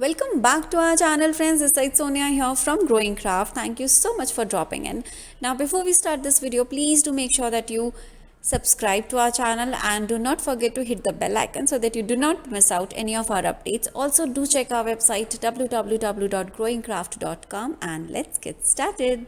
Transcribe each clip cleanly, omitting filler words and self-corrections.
Welcome back to our channel, friends. This is Sonia here from Growing Craft. Thank you so much for dropping in. Now, before we start this video, please do make sure that you subscribe to our channel and do not forget to hit the bell icon so that you do not miss out any of our updates. Also, do check our website www.growingcraft.com and let's get started.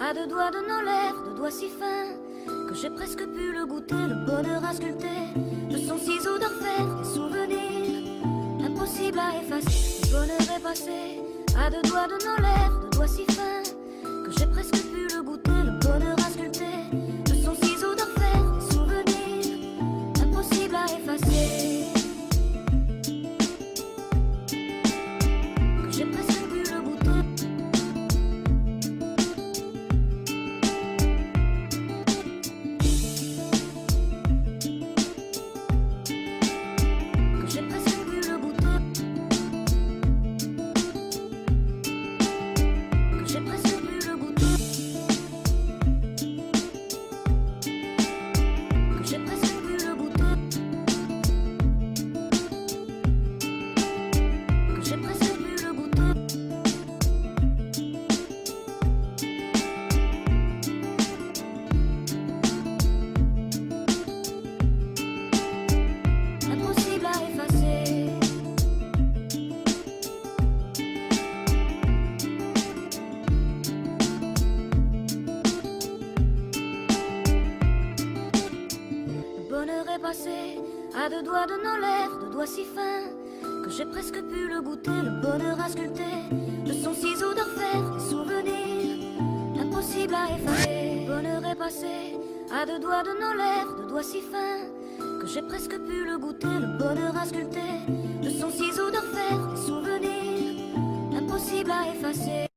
À deux doigts de nos lèvres, deux doigts si fins que j'ai presque pu le goûter, le bonheur à sculpter de son ciseau d'enfer, des souvenirs impossibles à effacer. Le bonheur est passé à deux doigts de nos lèvres, deux doigts si fins que j'ai presque pu le goûter, le bonheur à sculpter de son ciseau d'enfer, des souvenirs impossibles à effacer. À deux doigts de nos lèvres, deux doigts si fins que j'ai presque pu le goûter, le bonheur à sculpter de son ciseau d'enfer, des souvenirs impossibles à effacer. Le bonheur est passé à deux doigts de nos lèvres, deux doigts si fins que j'ai presque pu le goûter, le bonheur à sculpter de son ciseau d'enfer, des souvenirs impossibles à effacer.